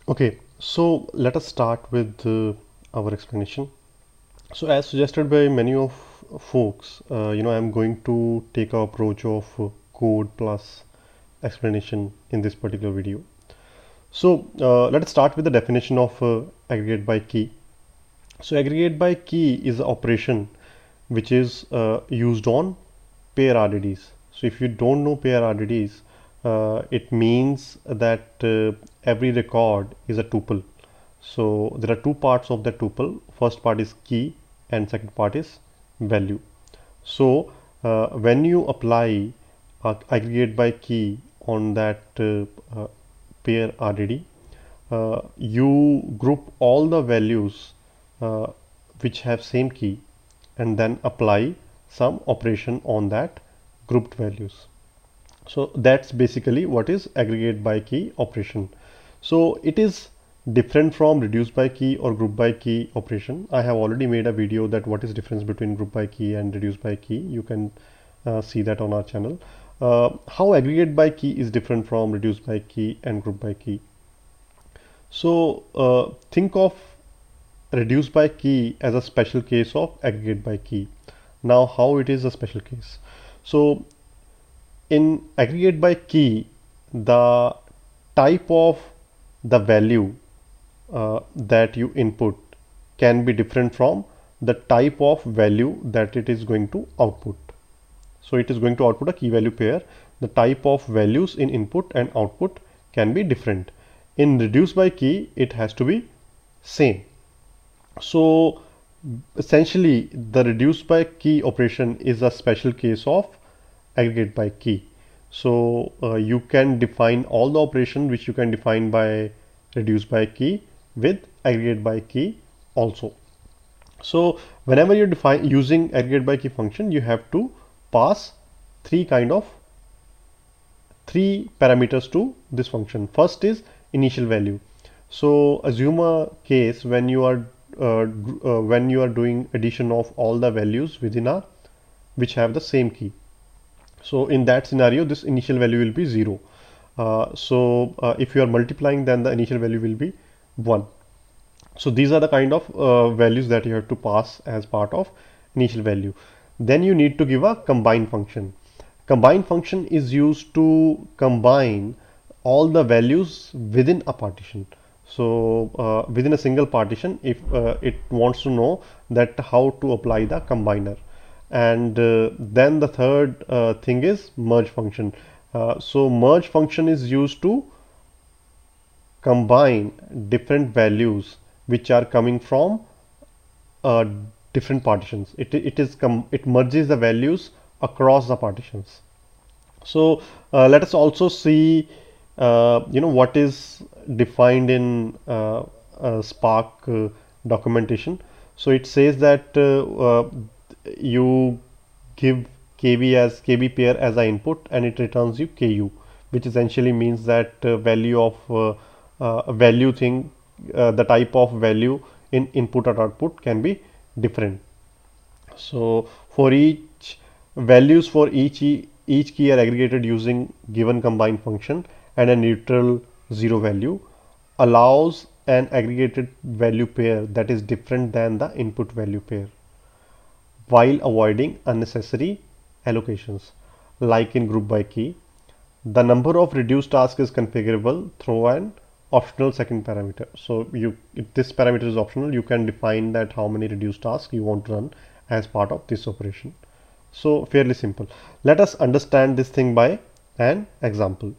Okay, so let us start with our explanation. So as suggested by many of folks, I'm going to take our approach of code plus explanation in this particular video. So let us start with the definition of aggregate by key. So aggregate by key is an operation which is used on pair RDDs. So if you don't know pair RDDs, it means that every record is a tuple. So there are two parts of the tuple. First part is key and second part is value. So when you apply aggregate by key on that pair RDD, you group all the values uh, which have same key and then apply some operation on that grouped values. So that's basically what is aggregate by key operation. So it is different from reduce by key or group by key operation. I have already made a video that what is difference between group by key and reduce by key. You can see that on our channel. How aggregate by key is different from reduce by key and group by key. So think of reduce by key as a special case of aggregate by key. Now how it is a special case? So in aggregate by key, the type of the value that you input can be different from the type of value that it is going to output. So it is going to output a key value pair. The type of values in input and output can be different. In reduce by key, it has to be same. So essentially the reduce by key operation is a special case of aggregate by key. So you can define all the operation which you can define by reduce by key with aggregate by key also. So whenever you're using aggregate by key function, you have to pass three parameters to this function. First is initial value. So assume a case when you are doing addition of all the values within a which have the same key. So in that scenario, this initial value will be 0. If you are multiplying, then the initial value will be 1. So these are the kind of values that you have to pass as part of initial value. Then you need to give a combine function. Combine function is used to combine all the values within a partition. So within a single partition, if it wants to know that how to apply the combiner. And then the third thing is merge function. So merge function is used to combine different values which are coming from different partitions. It merges the values across the partitions. So let us also see what is defined in Spark documentation. So it says that you give KB pair as an input and it returns you KU, which essentially means that value of value thing, the type of value in input or output can be different. So for each values for each key are aggregated using given combine function, and a neutral 0 value allows an aggregated value pair that is different than the input value pair, while avoiding unnecessary allocations. Like in group by key, the number of reduced tasks is configurable through an optional second parameter. So if this parameter is optional, you can define that how many reduced tasks you want to run as part of this operation. So fairly simple. Let us understand this thing by an example.